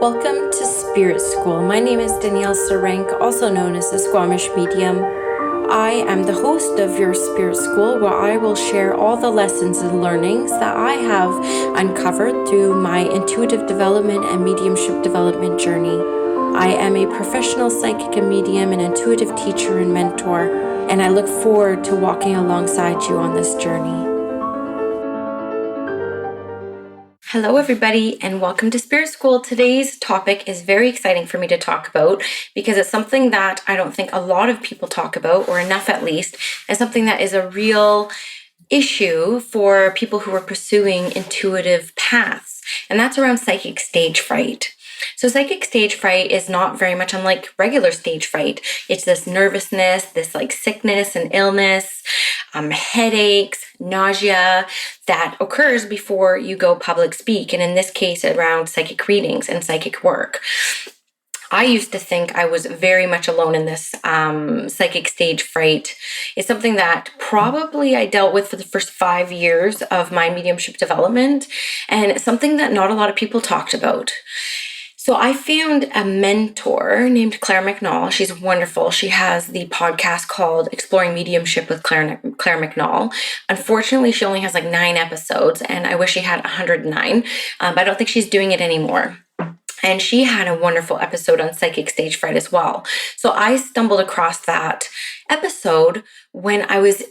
Welcome to Spirit School. My name is Danielle Sarenk, also known as the Squamish Medium. I am the host of your Spirit School, where I will share all the lessons and learnings that I have uncovered through my intuitive development and mediumship development journey. I am a professional psychic and medium, an intuitive teacher and mentor, and I look forward to walking alongside you on this journey. Hello, everybody, and welcome to Spirit School. Today's topic is very exciting for me to talk about because it's something that I don't think a lot of people talk about, or enough at least, and something that is a real issue for people who are pursuing intuitive paths, and that's around psychic stage fright. So psychic stage fright is not very much unlike regular stage fright. It's this nervousness, this like sickness and illness, headaches, nausea that occurs before you go public speak. And in this case, around psychic readings and psychic work. I used to think I was very much alone in this psychic stage fright. It's something that probably I dealt with for the first 5 years of my mediumship development, and something that not a lot of people talked about. So I found a mentor named Claire McNall. She's wonderful. She has the podcast called Exploring Mediumship with Claire McNall. Unfortunately, she only has like 9 episodes, and I wish she had 109, but I don't think she's doing it anymore. And she had a wonderful episode on psychic stage fright as well. So I stumbled across that episode when I was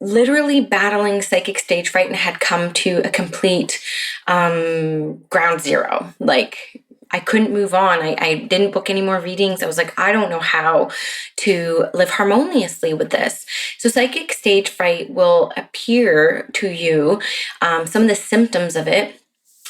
literally battling psychic stage fright and had come to a complete ground zero. Like, I couldn't move on. I didn't book any more readings. I was like, I don't know how to live harmoniously with this. So psychic stage fright will appear to you, some of the symptoms of it.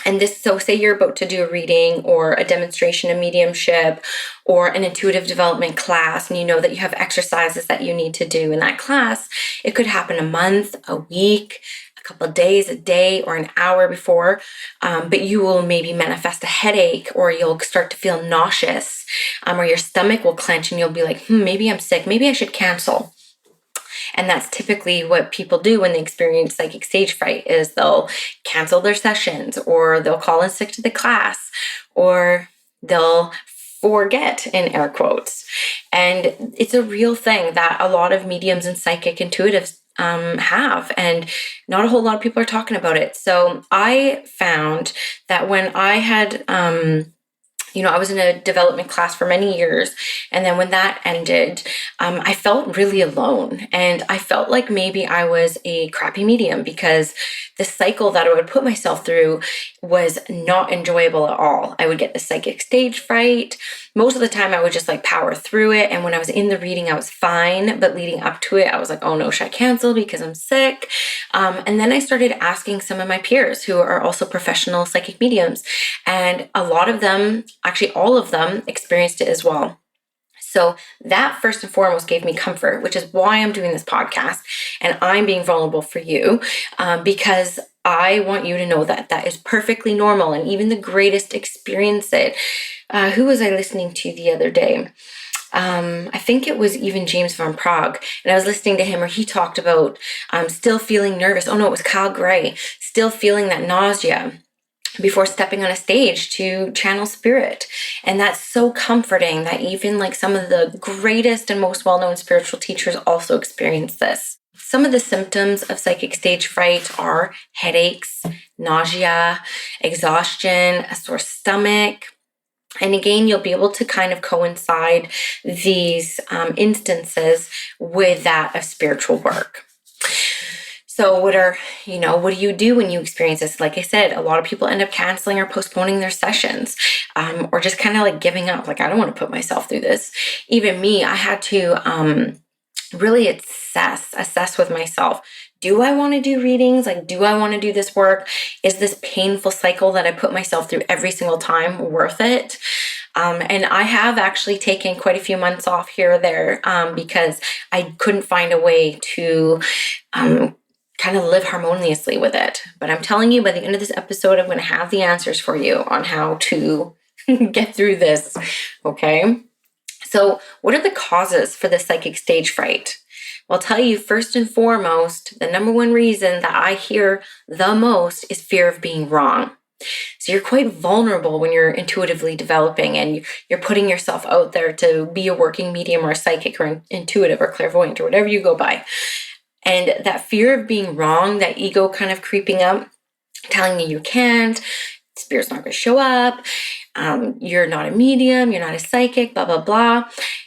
And this, so say you're about to do a reading or a demonstration of mediumship or an intuitive development class, and you know that you have exercises that you need to do in that class. It could happen a month, a week, couple of days, a day, or an hour before, but you will maybe manifest a headache, or you'll start to feel nauseous, or your stomach will clench and you'll be like, maybe I'm sick, maybe I should cancel. And that's typically what people do when they experience psychic stage fright, is they'll cancel their sessions, or they'll call in sick to the class, or they'll forget, in air quotes. And it's a real thing that a lot of mediums and psychic intuitives have, and not a whole lot of people are talking about it. So I found that when I had, I was in a development class for many years, and then when that ended, I felt really alone, and I felt like maybe I was a crappy medium because the cycle that I would put myself through was not enjoyable at all. I would get the psychic stage fright. Most of the time I would just like power through it, and when I was in the reading I was fine, but leading up to it I was like, oh no, should I cancel because I'm sick? And then I started asking some of my peers who are also professional psychic mediums, and a lot of them, actually all of them, experienced it as well. So that first and foremost gave me comfort, which is why I'm doing this podcast and I'm being vulnerable for you, because I want you to know that that is perfectly normal, and even the greatest experience it. Who was I listening to the other day? I think it was even James Van Prague, and I was listening to him where he talked about still feeling nervous. Oh no, it was Kyle Gray, still feeling that nausea before stepping on a stage to channel spirit. And that's so comforting that even like some of the greatest and most well-known spiritual teachers also experience this. Some of the symptoms of psychic stage fright are headaches, nausea, exhaustion, a sore stomach. And again, you'll be able to kind of coincide these instances with that of spiritual work. So what do you do when you experience this? Like I said, a lot of people end up canceling or postponing their sessions, or just kind of like giving up. Like, I don't want to put myself through this. Even me, I had to really assess with myself. Do I want to do readings? Like, do I want to do this work? Is this painful cycle that I put myself through every single time worth it? And I have actually taken quite a few months off here or there because I couldn't find a way to kind of live harmoniously with it. But I'm telling you, by the end of this episode, I'm going to have the answers for you on how to get through this, okay? So what are the causes for the psychic stage fright? Well, I'll tell you, first and foremost, the number one reason that I hear the most is fear of being wrong. So you're quite vulnerable when you're intuitively developing and you're putting yourself out there to be a working medium or a psychic or intuitive or clairvoyant or whatever you go by. And that fear of being wrong, that ego kind of creeping up, telling you can't, spirit's not going to show up, you're not a medium, you're not a psychic, blah, blah, blah.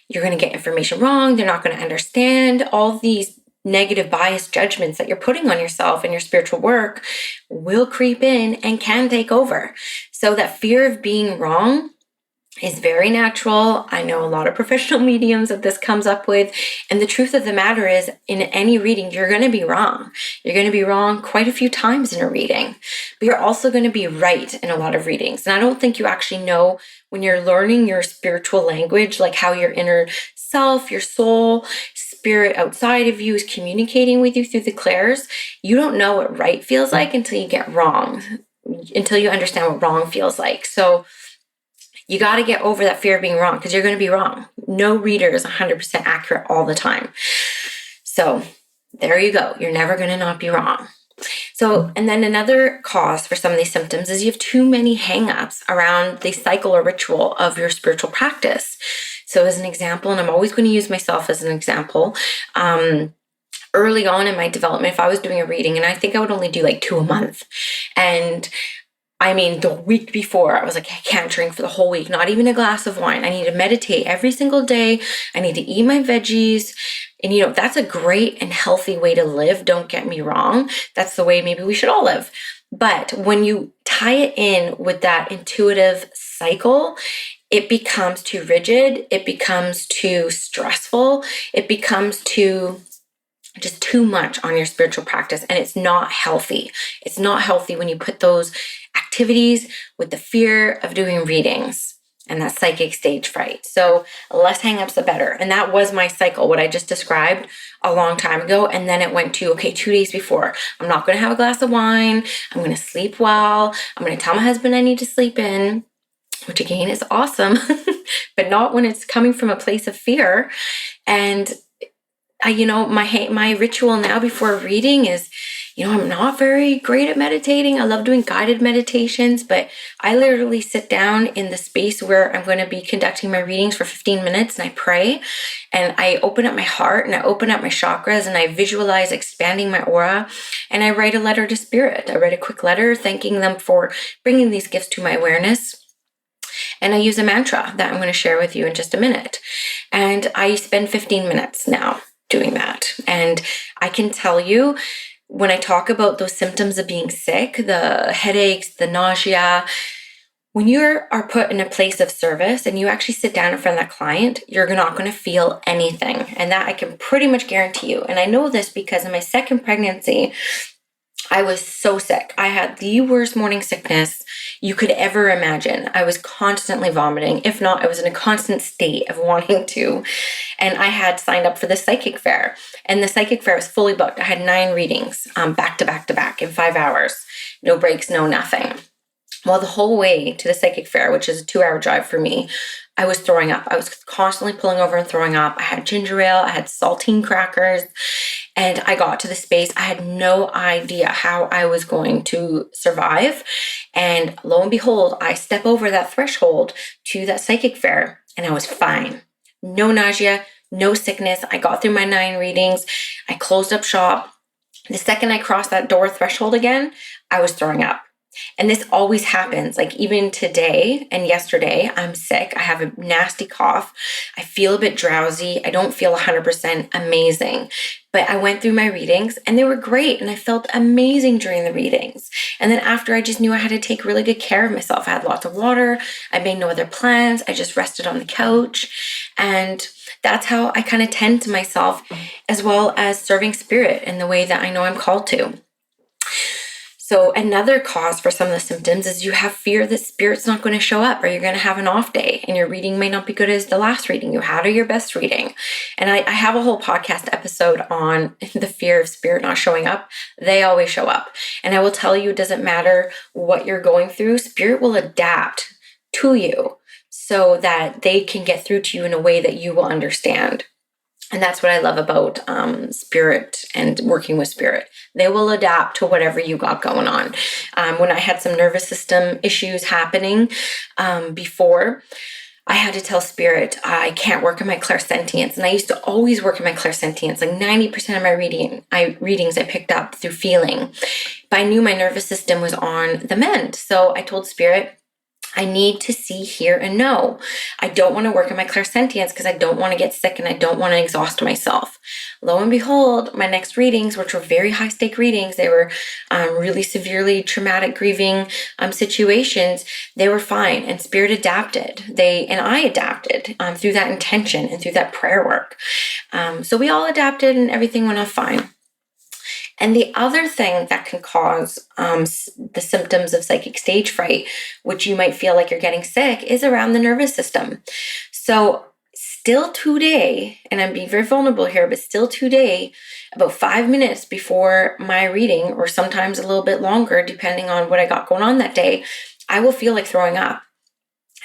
You're going to get information wrong. They're not going to understand. All these negative biased judgments that you're putting on yourself in your spiritual work will creep in and can take over. So that fear of being wrong is very natural. I know a lot of professional mediums that this comes up with. And the truth of the matter is, in any reading, you're going to be wrong. You're going to be wrong quite a few times in a reading. But you're also going to be right in a lot of readings. And I don't think you actually know when you're learning your spiritual language, like how your inner self, your soul, spirit outside of you is communicating with you through the clairs. You don't know what right feels like until you get wrong, until you understand what wrong feels like. So you got to get over that fear of being wrong, because you're going to be wrong. No reader is 100% accurate all the time. So there you go. You're never going to not be wrong. So, and then another cause for some of these symptoms is you have too many hang-ups around the cycle or ritual of your spiritual practice. So as an example, and I'm always going to use myself as an example, early on in my development, if I was doing a reading, and I think I would only do like 2 a month, and I mean, the week before, I was like, I can't drink for the whole week, not even a glass of wine. I need to meditate every single day. I need to eat my veggies. And, you know, that's a great and healthy way to live. Don't get me wrong. That's the way maybe we should all live. But when you tie it in with that intuitive cycle, it becomes too rigid. It becomes too stressful. It becomes just too much on your spiritual practice, and it's not healthy. It's not healthy when you put those activities with the fear of doing readings and that psychic stage fright. So less hangups, the better. And that was my cycle, what I just described a long time ago. And then it went to, okay, 2 days before, I'm not going to have a glass of wine. I'm going to sleep well. I'm going to tell my husband I need to sleep in, which again is awesome, but not when it's coming from a place of fear. And my ritual now before reading is, I'm not very great at meditating. I love doing guided meditations, but I literally sit down in the space where I'm going to be conducting my readings for 15 minutes and I pray and I open up my heart and I open up my chakras and I visualize expanding my aura and I write a letter to spirit. I write a quick letter thanking them for bringing these gifts to my awareness. And I use a mantra that I'm going to share with you in just a minute. And I spend 15 minutes now doing that. And I can tell you, when I talk about those symptoms of being sick, the headaches, the nausea, when you are put in a place of service and you actually sit down in front of that client, you're not going to feel anything. And that I can pretty much guarantee you. And I know this because in my second pregnancy, I was so sick. I had the worst morning sickness you could ever imagine. I was constantly vomiting. If not, I was in a constant state of wanting to. And I had signed up for the psychic fair. And the psychic fair was fully booked. I had 9 readings back to back to back in 5 hours. No breaks, no nothing. Well, the whole way to the psychic fair, which is a 2-hour drive for me, I was throwing up. I was constantly pulling over and throwing up. I had ginger ale. I had saltine crackers. And I got to the space. I had no idea how I was going to survive. And lo and behold, I step over that threshold to that psychic fair and I was fine. No nausea, no sickness. I got through my 9 readings. I closed up shop. The second I crossed that door threshold again, I was throwing up. And this always happens. Like even today and yesterday, I'm sick. I have a nasty cough. I feel a bit drowsy. I don't feel 100% amazing. But I went through my readings and they were great. And I felt amazing during the readings. And then after, I just knew I had to take really good care of myself. I had lots of water. I made no other plans. I just rested on the couch. And that's how I kind of tend to myself, as well as serving spirit in the way that I know I'm called to. So another cause for some of the symptoms is you have fear that spirit's not going to show up, or you're going to have an off day and your reading may not be good as the last reading you had or your best reading. And I have a whole podcast episode on the fear of spirit not showing up. They always show up. And I will tell you, it doesn't matter what you're going through, spirit will adapt to you so that they can get through to you in a way that you will understand. And that's what I love about spirit and working with spirit. They will adapt to whatever you got going on. When I had some nervous system issues happening before, I had to tell spirit, I can't work on my clairsentience. And I used to always work on my clairsentience. Like 90% of my readings I picked up through feeling. But I knew my nervous system was on the mend. So I told spirit, I need to see, hear, and know. I don't want to work on my clairsentience because I don't want to get sick and I don't want to exhaust myself. Lo and behold, my next readings, which were very high stake readings, they were really severely traumatic grieving situations, they were fine, and spirit adapted. I adapted through that intention and through that prayer work. So we all adapted and everything went off fine. And the other thing that can cause the symptoms of psychic stage fright, which you might feel like you're getting sick, is around the nervous system. So still today, and I'm being very vulnerable here, but still today, about 5 minutes before my reading, or sometimes a little bit longer, depending on what I got going on that day, I will feel like throwing up.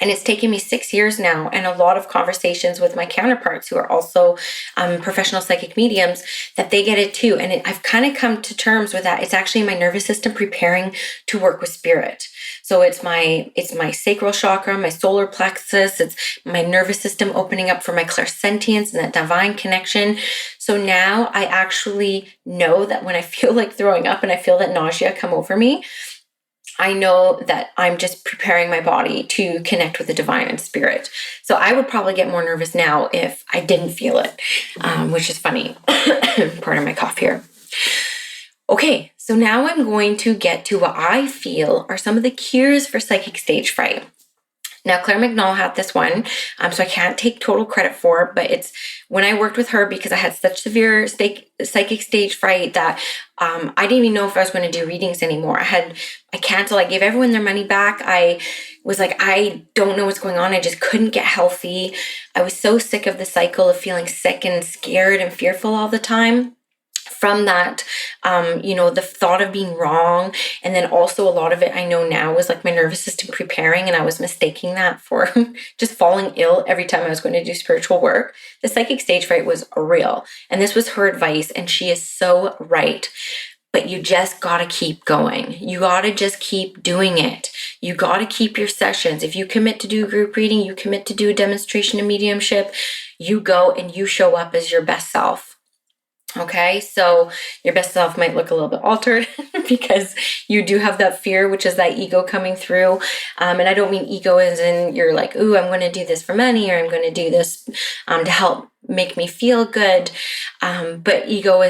And it's taken me 6 years now, and a lot of conversations with my counterparts who are also professional psychic mediums, that they get it too. And I've kind of come to terms with that. It's actually my nervous system preparing to work with spirit. So it's my sacral chakra, my solar plexus. It's my nervous system opening up for my clairsentience and that divine connection. So now I actually know that when I feel like throwing up and I feel that nausea come over me, I know that I'm just preparing my body to connect with the divine and spirit. So I would probably get more nervous now if I didn't feel it, which is funny. Pardon my cough here. Okay, so now I'm going to get to what I feel are some of the cures for psychic stage fright. Now, Claire McNall had this one, so I can't take total credit for it, but it's when I worked with her, because I had such severe psychic stage fright that I didn't even know if I was going to do readings anymore. I canceled. I gave everyone their money back. I was like, I don't know what's going on. I just couldn't get healthy. I was so sick of the cycle of feeling sick and scared and fearful all the time. From that, the thought of being wrong. And then also a lot of it I know now was like my nervous system preparing, and I was mistaking that for just falling ill every time I was going to do spiritual work. The psychic stage fright was real. And this was her advice, and she is so right. But you just got to keep going. You got to just keep doing it. You got to keep your sessions. If you commit to do a group reading, you commit to do a demonstration of mediumship, you go and you show up as your best self. Okay, so your best self might look a little bit altered because you do have that fear, which is that ego coming through. And I don't mean ego as in you're like, ooh, I'm going to do this for money, or I'm going to do this to help make me feel good. But ego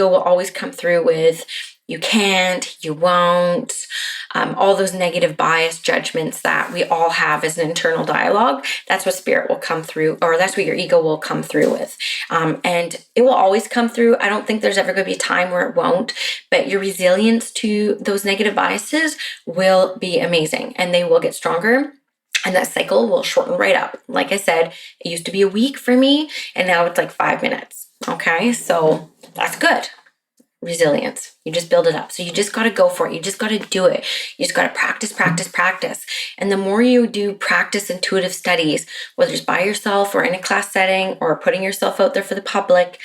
will always come through with you can't, you won't, all those negative bias judgments that we all have as an internal dialogue. That's what spirit will come through, or that's what your ego will come through with. And it will always come through. I don't think there's ever going to be a time where it won't, but your resilience to those negative biases will be amazing, and they will get stronger. And that cycle will shorten right up. Like I said, it used to be a week for me, and now it's like 5 minutes. Okay, so that's good. Resilience. You just build it up. So you just got to go for it. You just got to do it. You just got to practice. And the more you do practice intuitive studies, whether it's by yourself or in a class setting or putting yourself out there for the public,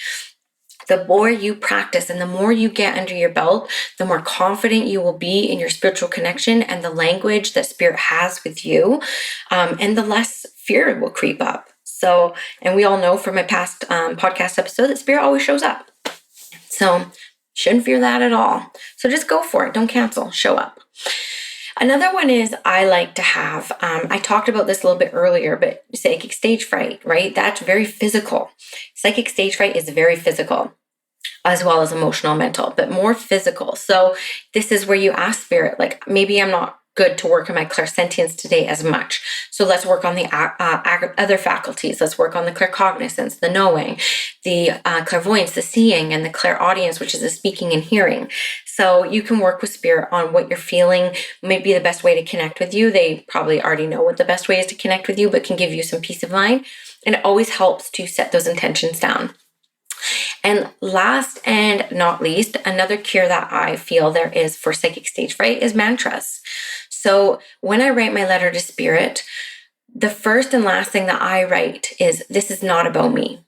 the more you practice and the more you get under your belt, the more confident you will be in your spiritual connection and the language that spirit has with you, and the less fear will creep up. So, and we all know from my past podcast episode that spirit always shows up. So shouldn't fear that at all. So just go for it. Don't cancel. Show up. Another one is I like to have, I talked about this a little bit earlier, but psychic stage fright, right? That's very physical. Psychic stage fright is very physical, as well as emotional, mental, but more physical. So this is where you ask spirit, like, maybe I'm not good to work on my clairsentience today as much. So let's work on the other faculties. Let's work on the claircognizance, the knowing, the clairvoyance, the seeing, and the clairaudience, which is the speaking and hearing. So you can work with spirit on what you're feeling may be the best way to connect with you. They probably already know what the best way is to connect with you, but can give you some peace of mind. And it always helps to set those intentions down. And last and not least, another cure that I feel there is for psychic stage fright is mantras. So when I write my letter to spirit, the first and last thing that I write is, this is not about me.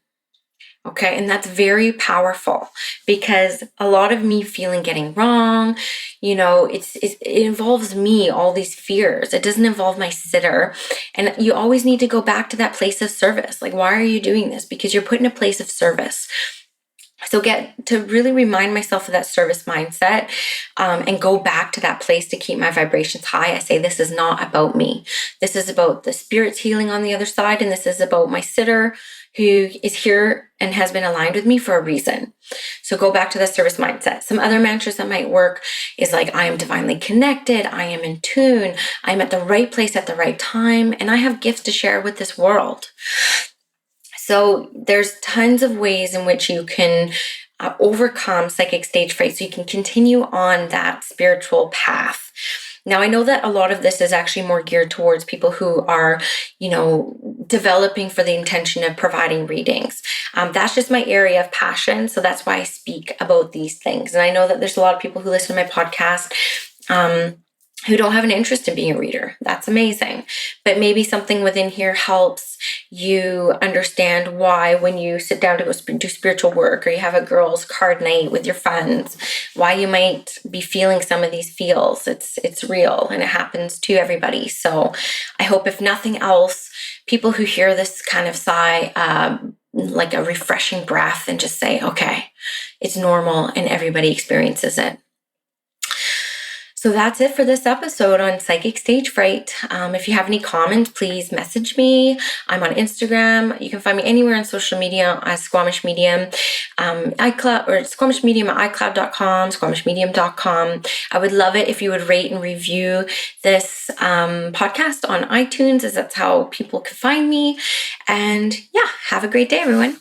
Okay. And that's very powerful because a lot of me feeling getting wrong, it involves me, all these fears. It doesn't involve my sitter. And you always need to go back to that place of service. Like, why are you doing this? Because you're put in a place of service. So get to really remind myself of that service mindset, and go back to that place to keep my vibrations high. I say, this is not about me. This is about the spirit's healing on the other side. And this is about my sitter who is here and has been aligned with me for a reason. So go back to the service mindset. Some other mantras that might work is like, I am divinely connected. I am in tune. I'm at the right place at the right time. And I have gifts to share with this world. So there's tons of ways in which you can overcome psychic stage fright so you can continue on that spiritual path. Now, I know that a lot of this is actually more geared towards people who are, developing for the intention of providing readings. That's just my area of passion. So that's why I speak about these things. And I know that there's a lot of people who listen to my podcast, who don't have an interest in being a reader. That's amazing. But maybe something within here helps you understand why, when you sit down to go do spiritual work, or you have a girls' card night with your friends, why you might be feeling some of these feels. It's real and it happens to everybody. So I hope, if nothing else, people who hear this kind of sigh, like a refreshing breath, and just say, okay, it's normal and everybody experiences it. So that's it for this episode on psychic stage fright. If you have any comments, please message me. I'm on Instagram. You can find me anywhere on social media as Squamish Medium, iCloud, or Squamish Medium at iCloud.com, SquamishMedium.com. I would love it if you would rate and review this podcast on iTunes, as that's how people can find me. And yeah, have a great day, everyone.